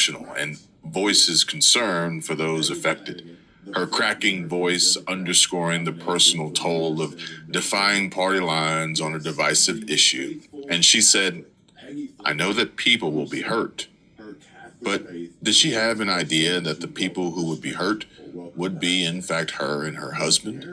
emotional and voices concern for those affected. Her cracking voice underscoring the personal toll of defying party lines on a divisive issue. And she said, "I know that people will be hurt." But did she have an idea that the people who would be hurt would be, in fact, her and her husband?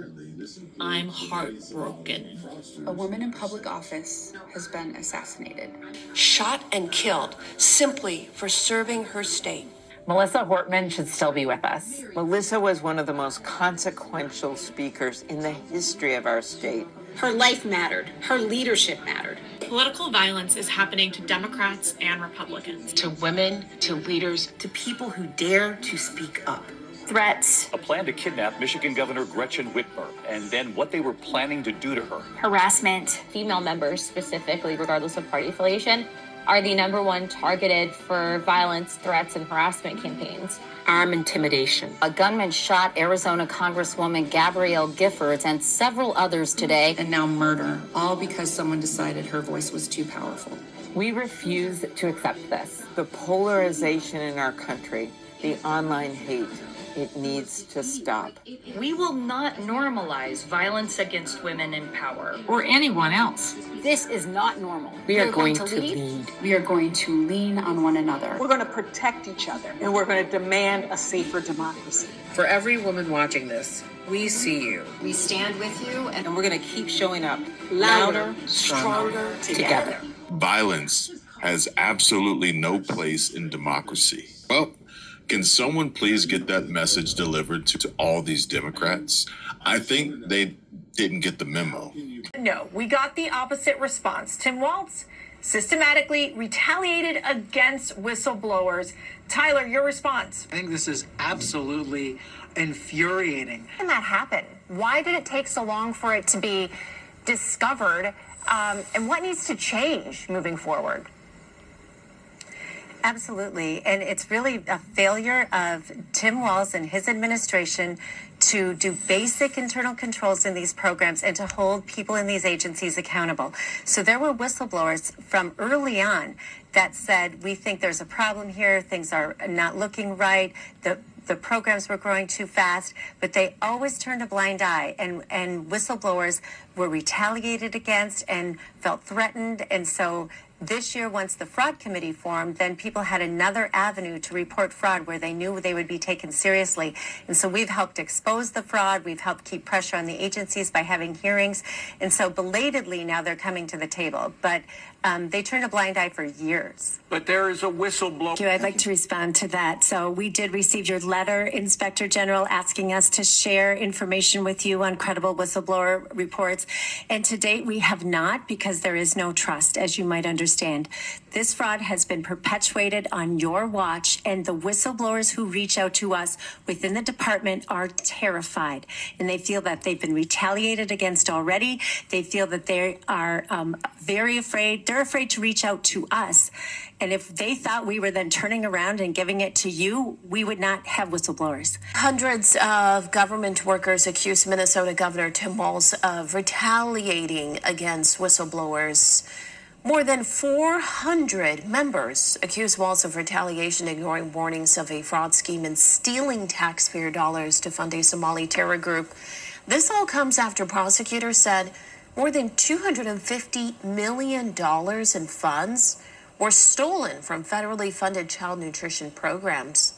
I'm heartbroken. A woman in public office has been assassinated. Shot and killed simply for serving her state. Melissa Hortman should still be with us. Melissa was one of the most consequential speakers in the history of our state. Her life mattered. Her leadership mattered. Political violence is happening to Democrats and Republicans. To women, to leaders, to people who dare to speak up. Threats, A plan to kidnap Michigan Governor Gretchen Whitmer, and then what they were planning to do to her. harassment, Female members, specifically, regardless of party affiliation, are the number one targeted for violence, threats, and harassment campaigns. Armed intimidation. A gunman shot Arizona Congresswoman Gabrielle Giffords and several others today. and now murder, all because someone decided her voice was too powerful. We refuse to accept this. The polarization in our country, the online hate, it needs to stop. We will not normalize violence against women in power. Or anyone else. This is not normal. We are going to lead. We are going to lean on one another. We're going to protect each other. And we're going to demand a safer democracy. For every woman watching this, we see you. We stand with you and And we're going to keep showing up Louder, stronger, Together. Violence has absolutely no place in democracy. Well, can someone please get that message delivered to all these Democrats? I think they didn't get the memo. No, we got the opposite response. Tim Walz systematically retaliated against whistleblowers. Tyler, your response. I think this is absolutely infuriating. How did that happen? Why did it take so long for it to be discovered? And what needs to change moving forward? Absolutely. And it's really a failure of Tim Walz and his administration to do basic internal controls in these programs and to hold people in these agencies accountable. So there were whistleblowers from early on that said, we think there's a problem here, things are not looking right, the programs were growing too fast, but they always turned a blind eye, and whistleblowers were retaliated against and felt threatened. And so this year, once the fraud committee formed, then people had another avenue to report fraud where they knew they would be taken seriously. And so we've helped expose the fraud. We've helped keep pressure on the agencies by having hearings. And so belatedly now they're coming to the table. But they turned a blind eye for years. But there is a whistleblower. Thank you. I'd like to respond to that. So we did receive your letter, Inspector General, asking us to share information with you on credible whistleblower reports. And to date, we have not, because there is no trust, as you might understand. This fraud has been perpetuated on your watch, and the whistleblowers who reach out to us within the department are terrified, and they feel that they've been retaliated against already. They feel that they are very afraid. They're afraid to reach out to us. And if they thought we were then turning around and giving it to you, we would not have whistleblowers. Hundreds of government workers accused Minnesota Governor Tim Walz of retaliating against whistleblowers. More than 400 members accused Walz of retaliation, ignoring warnings of a fraud scheme and stealing taxpayer dollars to fund a Somali terror group. This all comes after prosecutors said more than $250 million in funds were stolen from federally funded child nutrition programs.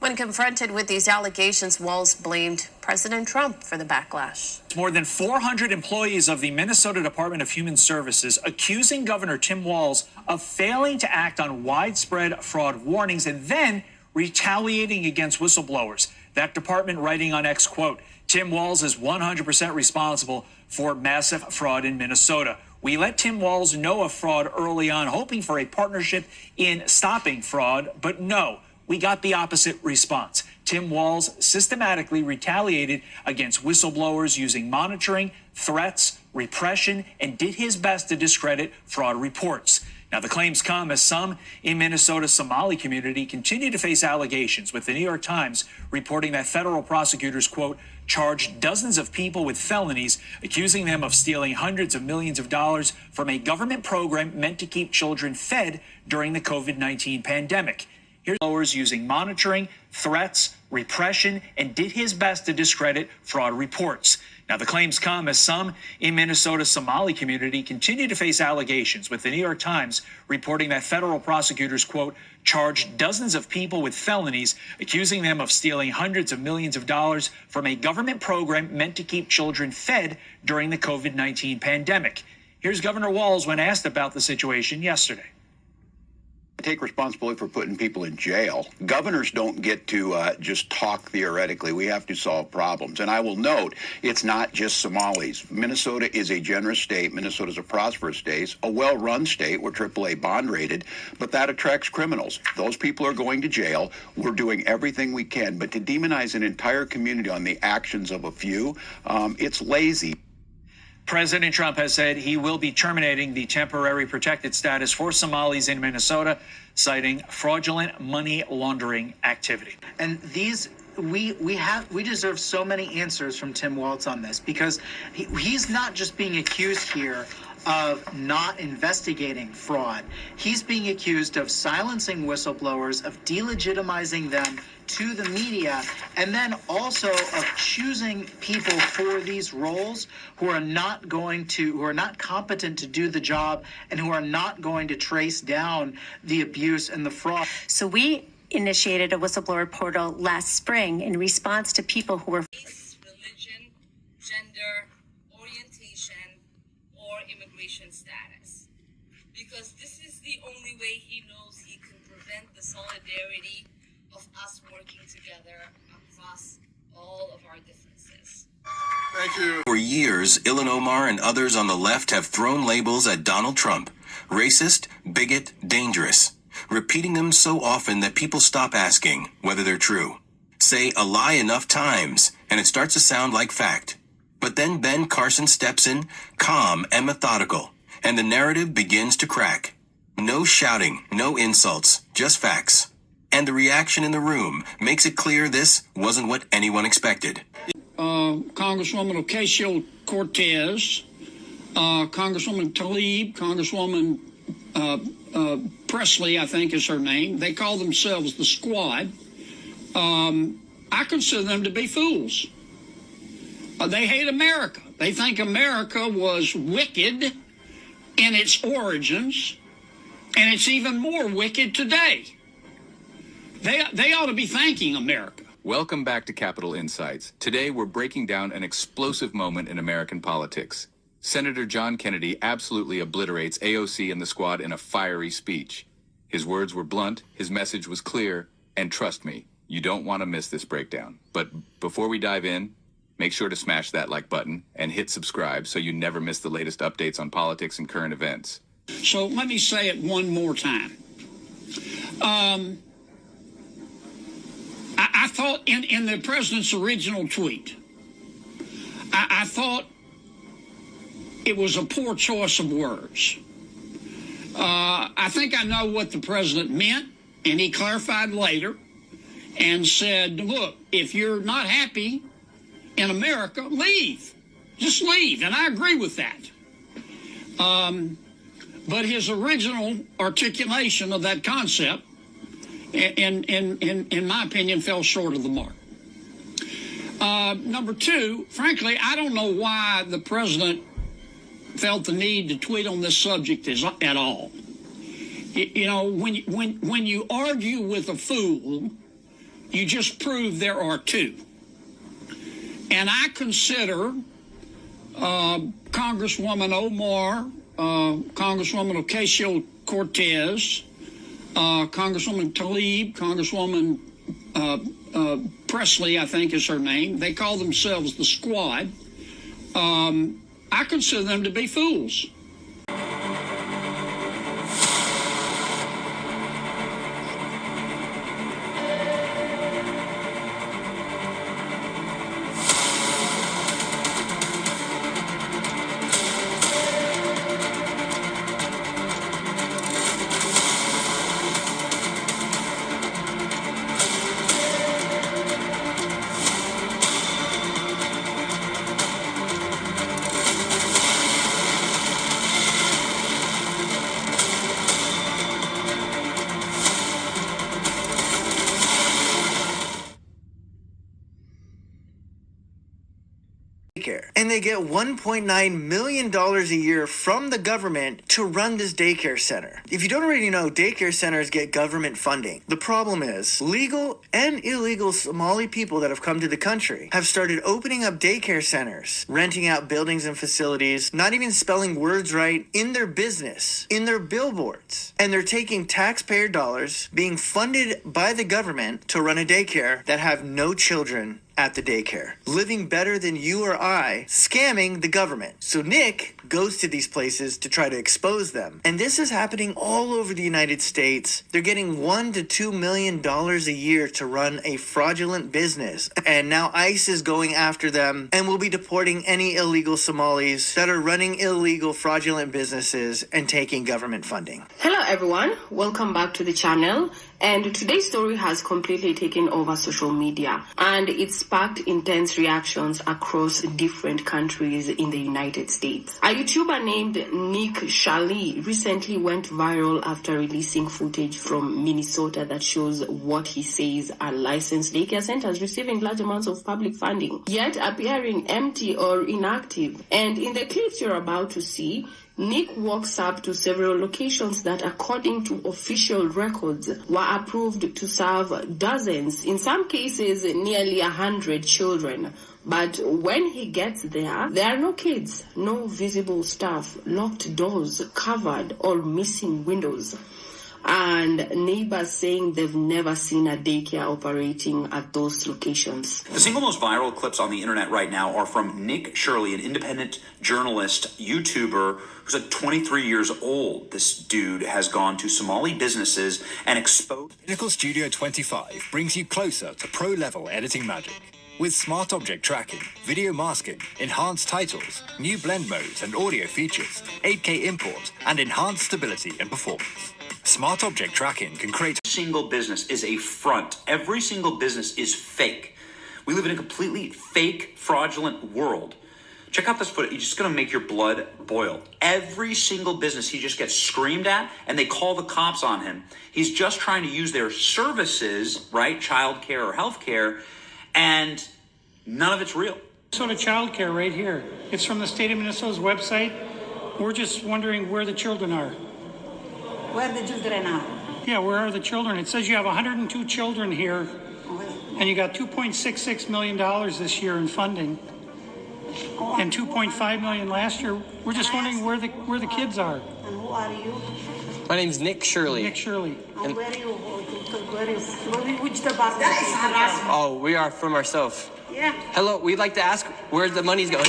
When confronted with these allegations, Walz blamed President Trump for the backlash. More than 400 employees of the Minnesota Department of Human Services accusing Governor Tim Walz of failing to act on widespread fraud warnings and then retaliating against whistleblowers. That department writing on X, quote, Tim Walz is 100% responsible for massive fraud in Minnesota. We let Tim Walz know of fraud early on, hoping for a partnership in stopping fraud, but no. We got the opposite response. Tim Walz systematically retaliated against whistleblowers using monitoring, threats, repression, and did his best to discredit fraud reports. Now, the claims come as some in Minnesota's Somali community continue to face allegations, with the New York Times reporting that federal prosecutors, quote, charged dozens of people with felonies, accusing them of stealing hundreds of millions of dollars from a government program meant to keep children fed during the COVID-19 pandemic. Here's blowers using monitoring, threats, repression, and did his best to discredit fraud reports. Now, the claims come as some in Minnesota's Somali community continue to face allegations, with the New York Times reporting that federal prosecutors, quote, charged dozens of people with felonies, accusing them of stealing hundreds of millions of dollars from a government program meant to keep children fed during the COVID-19 pandemic. Here's Governor Walz when asked about the situation yesterday. Take responsibility for putting people in jail. Governors don't get to just talk theoretically. We have to solve problems. And I will note, it's not just Somalis. Minnesota is a generous state. Minnesota is a prosperous state, a well-run state. We're AAA bond rated, but that attracts criminals. Those people are going to jail. We're doing everything we can. But to demonize an entire community on the actions of a few, it's lazy. President Trump has said he will be terminating the temporary protected status for Somalis in Minnesota, citing fraudulent money laundering activity. And these we deserve so many answers from Tim Walz on this, because he's not just being accused here of not investigating fraud. He's being accused of silencing whistleblowers, of delegitimizing them to the media, and then also of choosing people for these roles who are not competent to do the job, and who are not going to trace down the abuse and the fraud. So we initiated a whistleblower portal last spring in response to people who were race, religion, gender, orientation, or immigration status. Because this is the only way he knows he can prevent the solidarity of us working together across all of our differences. Thank you. For years, Ilhan Omar and others on the left have thrown labels at Donald Trump: racist, bigot, dangerous, repeating them so often that people stop asking whether they're true. Say a lie enough times, and it starts to sound like fact. But then Ben Carson steps in, calm and methodical, and the narrative begins to crack. No shouting, no insults, just facts. And the reaction in the room makes it clear this wasn't what anyone expected. Congresswoman Ocasio-Cortez, Congresswoman Tlaib, Congresswoman Presley, I think is her name. They call themselves the Squad. I consider them to be fools. They hate America. They think America was wicked in its origins, and it's even more wicked today. They ought to be thanking America. Welcome back to Capitol Insights. Today we're breaking down an explosive moment in American politics. Senator John Kennedy absolutely obliterates AOC and the Squad in a fiery speech. His words were blunt, his message was clear, and trust me, you don't want to miss this breakdown. But before we dive in, make sure to smash that like button and hit subscribe so you never miss the latest updates on politics and current events. So let me say it one more time. I thought in the president's original tweet, I thought it was a poor choice of words. I think I know what the president meant, and he clarified later and said, look, if you're not happy in America, leave. Just leave. And I agree with that. But his original articulation of that concept, in my opinion, fell short of the mark. Number two, frankly, I don't know why the president felt the need to tweet on this subject at all. You know, when you argue with a fool, you just prove there are two. And I consider Congresswoman Omar, Congresswoman Ocasio-Cortez, Congresswoman Tlaib, Congresswoman Presley, I think is her name. They call themselves the Squad. I consider them to be fools. daycare. And they get $1.9 million a year from the government to run this daycare center. If you don't already know, daycare centers get government funding. The problem is, legal and illegal Somali people that have come to the country have started opening up daycare centers, renting out buildings and facilities, not even spelling words right in their business, in their billboards. And they're taking taxpayer dollars being funded by the government to run a daycare that have no children at the daycare, living better than you or I, scamming the government. So Nick goes to these places to try to expose them. And this is happening all over the United States. They're getting $1 to $2 million a year to run a fraudulent business. And now ICE is going after them and will be deporting any illegal Somalis that are running illegal fraudulent businesses and taking government funding. Hello everyone, welcome back to the channel. And today's story has completely taken over social media, and it sparked intense reactions across different countries in the United States. A YouTuber named Nick Shirley recently went viral after releasing footage from Minnesota that shows what he says are licensed daycare centers receiving large amounts of public funding, yet appearing empty or inactive. And in the clips you're about to see, Nick walks up to several locations that, according to official records, were approved to serve dozens, in some cases nearly 100 children. But when he gets there, there are no kids, no visible staff, locked doors, covered or missing windows, and neighbors saying they've never seen a daycare operating at those locations. The single most viral clips on the internet right now are from Nick Shirley, an independent journalist, YouTuber, who's 23 years old. This dude has gone to Somali businesses and exposed... Pinnacle Studio 25 brings you closer to pro-level editing magic. With smart object tracking, video masking, enhanced titles, new blend modes and audio features, 8K import, and enhanced stability and performance. Smart object tracking can create... Every single business is a front. Every single business is fake. We live in a completely fake, fraudulent world. Check out this footage. It's just going to make your blood boil. Every single business, he just gets screamed at, and they call the cops on him. He's just trying to use their services, right, child care or health care, and none of it's real. Minnesota Child Care right here. It's from the state of Minnesota's website. We're just wondering where the children are. Where the children are? Yeah, where are the children? It says you have 102 children here, and you got $2.66 million this year in funding, and $2.5 million last year. We're just wondering where the kids are. And who are you? My name's Nick Shirley. Nick Shirley. And where are you? Which department? That is harassment. Oh, we are from ourselves. Yeah. Hello, we'd like to ask where the money's going.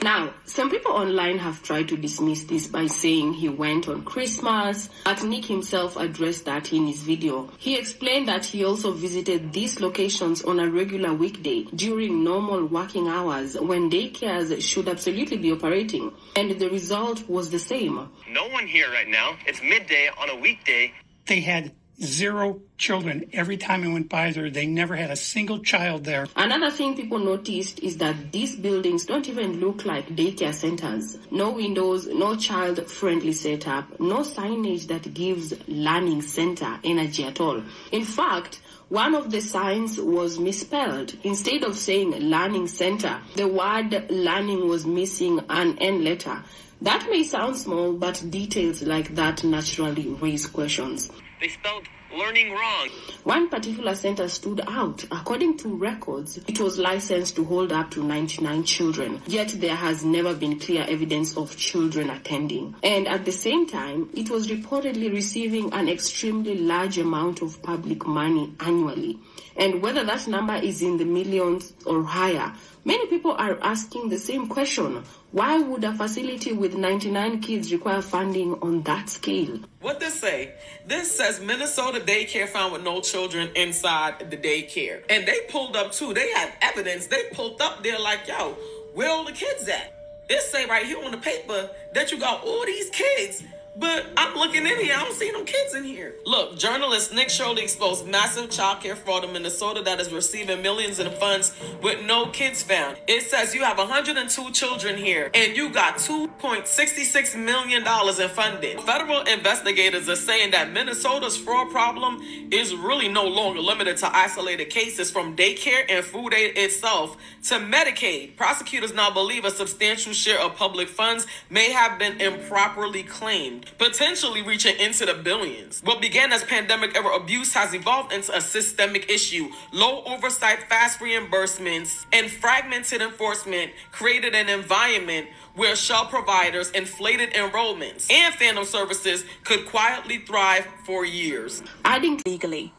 Now, some people online have tried to dismiss this by saying he went on Christmas, but Nick himself addressed that in his video. He explained that he also visited these locations on a regular weekday during normal working hours when daycares should absolutely be operating, and the result was the same. No one here right now. It's midday on a weekday. They had 0 children. Every time I went by there, they never had a single child there. Another thing people noticed is that these buildings don't even look like daycare centers. No windows, no child-friendly setup, no signage that gives learning center energy at all. In fact, one of the signs was misspelled. Instead of saying learning center, the word learning was missing an N letter. That may sound small, but details like that naturally raise questions. They spelled learning wrong. One particular center stood out. According to records, it was licensed to hold up to 99 children, yet there has never been clear evidence of children attending. And at the same time, it was reportedly receiving an extremely large amount of public money annually. And whether that number is in the millions or higher, many people are asking the same question. Why would a facility with 99 kids require funding on that scale? What this say? This says Minnesota daycare found with no children inside the daycare. And they pulled up too. They had evidence. They pulled up there like, yo, where all the kids at? It say right here on the paper that you got all these kids But I'm looking in here, I don't see no kids in here. Look, journalist Nick Shirley exposed massive child care fraud in Minnesota that is receiving millions in funds with no kids found. It says you have 102 children here and you got $2.66 million in funding. Federal investigators are saying that Minnesota's fraud problem is really no longer limited to isolated cases, from daycare and food aid itself to Medicaid. Prosecutors now believe a substantial share of public funds may have been improperly claimed, potentially reaching into the billions. What began as pandemic-era abuse has evolved into a systemic issue. Low oversight, fast reimbursements, and fragmented enforcement created an environment where shell providers, inflated enrollments, and phantom services could quietly thrive for years. Adding legally.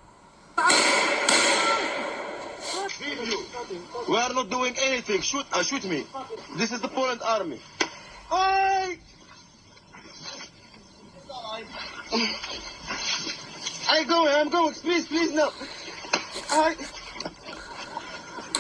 We are not doing anything. Shoot me. This is the Poland army. I I'm going. Please, no.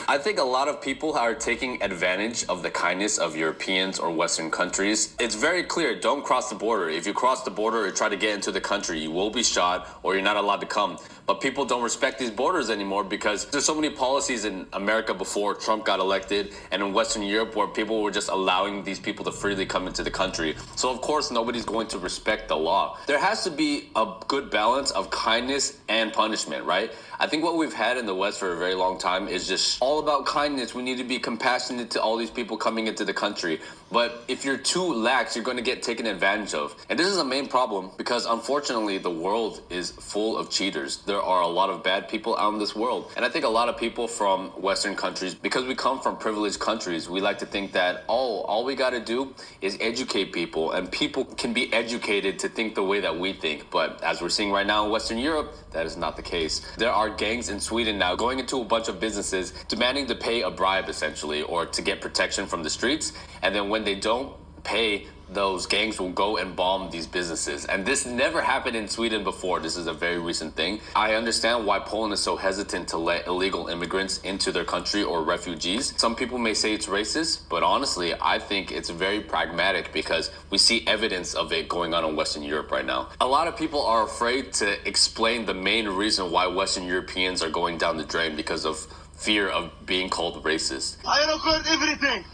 I think a lot of people are taking advantage of the kindness of Europeans or Western countries. It's very clear, don't cross the border. If you cross the border or try to get into the country, you will be shot or you're not allowed to come. But people don't respect these borders anymore because there's so many policies in America before Trump got elected and in Western Europe where people were just allowing these people to freely come into the country. So of course, nobody's going to respect the law. There has to be a good balance of kindness and punishment, right? I think what we've had in the West for a very long time is just all about kindness. We need to be compassionate to all these people coming into the country. But if you're too lax, you're going to get taken advantage of. And this is a main problem because unfortunately, the world is full of cheaters. There are a lot of bad people out in this world. And I think a lot of people from Western countries, because we come from privileged countries, we like to think that, all we got to do is educate people and people can be educated to think the way that we think. But as we're seeing right now in Western Europe, that is not the case. There are gangs in Sweden now going into a bunch of businesses demanding to pay a bribe essentially or to get protection from the streets. And then when they don't pay, those gangs will go and bomb these businesses. And this never happened in Sweden before. This is a very recent thing. I understand why Poland is so hesitant to let illegal immigrants into their country or refugees. Some people may say it's racist, but honestly, I think it's very pragmatic because we see evidence of it going on in Western Europe right now. A lot of people are afraid to explain the main reason why Western Europeans are going down the drain because of fear of being called racist. I record everything.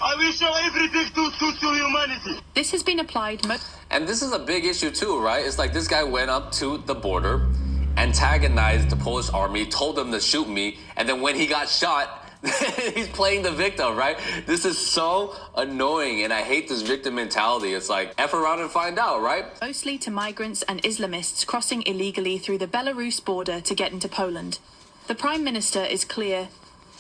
I will show everything to humanity. This has been applied. And this is a big issue too, right? It's like this guy went up to the border, antagonized the Polish army, told them to shoot me, and then when he got shot, he's playing the victim, right? This is so annoying, and I hate this victim mentality. It's like, F around and find out, right? Mostly to migrants and Islamists crossing illegally through the Belarus border to get into Poland. The Prime Minister is clear.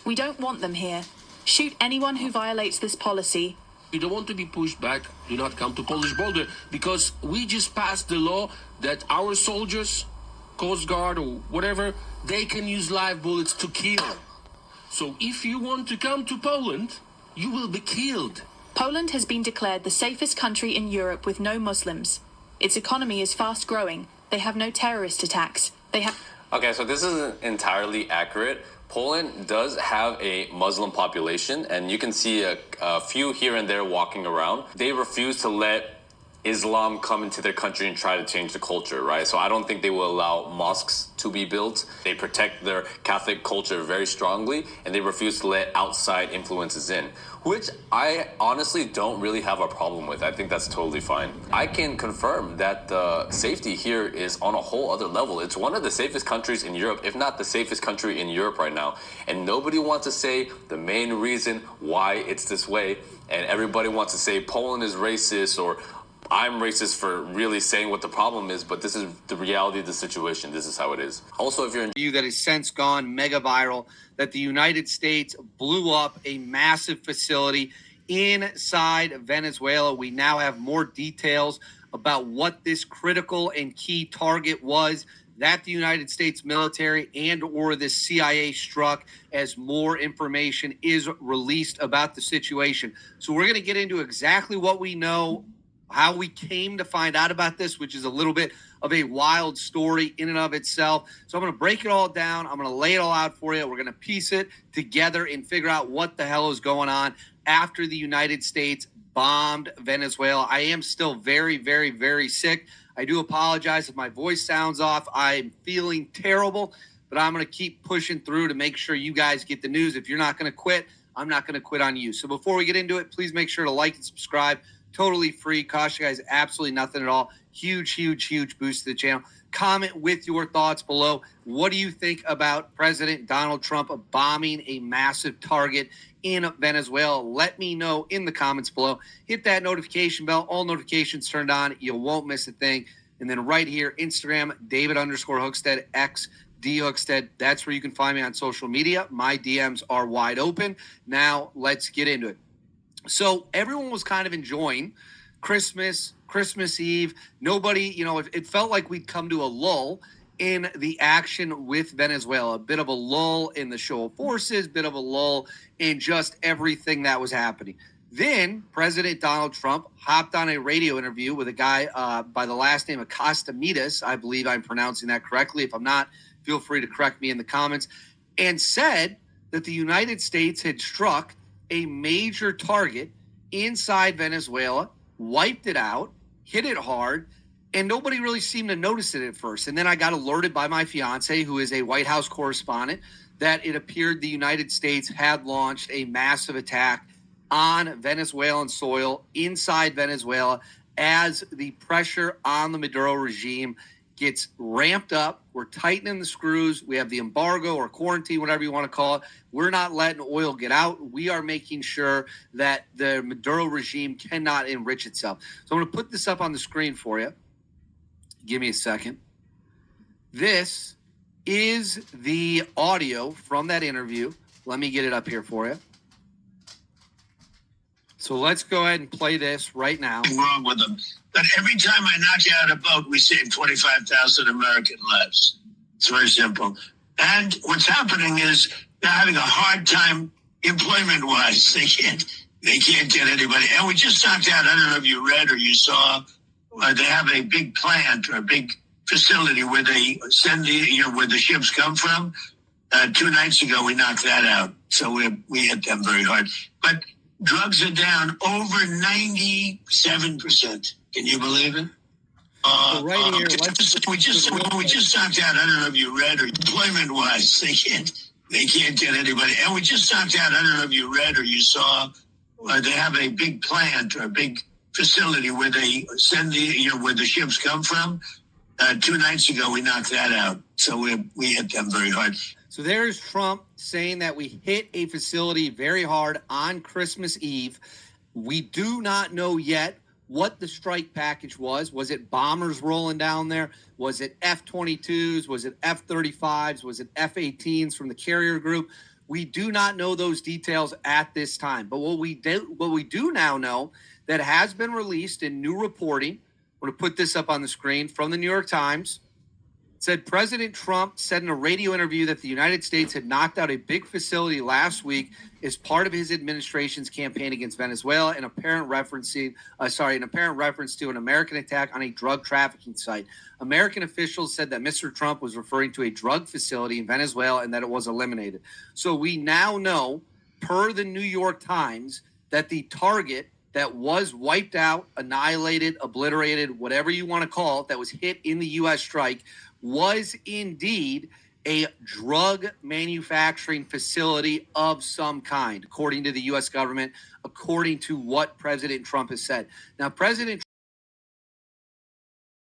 We don't want them here. Shoot anyone who violates this policy. You don't want to be pushed back. Do not come to Polish border because we just passed the law that our soldiers, Coast Guard or whatever, they can use live bullets to kill. So if you want to come to Poland, you will be killed. Poland has been declared the safest country in Europe with no Muslims. Its economy is fast growing. They have no terrorist attacks. Okay, so this isn't entirely accurate. Poland does have a Muslim population, and you can see a few here and there walking around. They refuse to let Islam come into their country and try to change the culture, right? So I don't think they will allow mosques to be built. They protect their Catholic culture very strongly, and they refuse to let outside influences in, which I honestly don't really have a problem with. I think that's totally fine. I can confirm that the safety here is on a whole other level. It's one of the safest countries in Europe, if not the safest country in Europe right now. And nobody wants to say the main reason why it's this way. And everybody wants to say Poland is racist or I'm racist for really saying what the problem is, but this is the reality of the situation. This is how it is. Also, if you're in that has since gone mega viral, that the United States blew up a massive facility inside Venezuela. We now have more details about what this critical and key target was that the United States military and or the CIA struck as more information is released about the situation. So we're going to get into exactly what we know how we came to find out about this, which is a little bit of a wild story in and of itself. So I'm going to break it all down. I'm going to lay it all out for you. We're going to piece it together and figure out what the hell is going on after the United States bombed Venezuela. I am still very, very, very sick. I do apologize if my voice sounds off. I'm feeling terrible, but I'm going to keep pushing through to make sure you guys get the news. If you're not going to quit, I'm not going to quit on you. So before we get into it, please make sure to like and subscribe. Totally free. Cost you guys absolutely nothing at all. Huge, huge, huge boost to the channel. Comment with your thoughts below. What do you think about President Donald Trump bombing a massive target in Venezuela? Let me know in the comments below. Hit that notification bell. All notifications turned on. You won't miss a thing. And then right here, Instagram, David_Hookstead, X D Hookstead. That's where you can find me on social media. My DMs are wide open. Now let's get into it. So everyone was kind of enjoying Christmas Eve. Nobody, it felt like we'd come to a lull in the action with Venezuela. A bit of a lull in the show of forces, bit of a lull in just everything that was happening. Then President Donald Trump hopped on a radio interview with a guy by the last name of Costamidas. I believe I'm pronouncing that correctly. If I'm not, feel free to correct me in the comments. And said that the United States had struck a major target inside Venezuela, wiped it out, hit it hard, and nobody really seemed to notice it at first. And then I got alerted by my fiance, who is a White House correspondent, that it appeared the United States had launched a massive attack on Venezuelan soil inside Venezuela as the pressure on the Maduro regime gets ramped up. We're tightening the screws. We have the embargo or quarantine, whatever you want to call it. We're not letting oil get out. We are making sure that the Maduro regime cannot enrich itself. So I'm going to put this up on the screen for you. Give me a second. This is the audio from that interview. Let me get it up here for you. So let's go ahead and play this right now. Wrong with them. But every time I knock you out a boat, we save 25,000 American lives. It's very simple. And what's happening is they're having a hard time employment-wise. They can't get anybody. And we just knocked out, I don't know if you read or you saw, they have a big plant or a big facility where they send where the ships come from. 2 nights ago, we knocked that out. So we hit them very hard. But drugs are down over 97%. Can you believe it? Right here, we just knocked out, I don't know if you read or employment-wise, they can't get anybody. And we just knocked out, I don't know if you read or you saw, they have a big plant or a big facility where they send where the ships come from. 2 nights ago, we knocked that out. So we hit them very hard. So there's Trump saying that we hit a facility very hard on Christmas Eve. We do not know yet what the strike package was. Was it bombers rolling down there? Was it F-22s? Was it F-35s? Was it F-18s from the carrier group? We do not know those details at this time. But what we do now know that has been released in new reporting, I'm going to put this up on the screen, from the New York Times. It said President Trump said in a radio interview that the United States had knocked out a big facility last week as part of his administration's campaign against Venezuela, an apparent reference to an American attack on a drug trafficking site. American officials said that Mr. Trump was referring to a drug facility in Venezuela and that it was eliminated. So we now know, per the New York Times, that the target that was wiped out, annihilated, obliterated, whatever you want to call it, that was hit in the U.S. strike, was indeed a drug manufacturing facility of some kind, according to the U.S. government, according to what President Trump has said. Now, President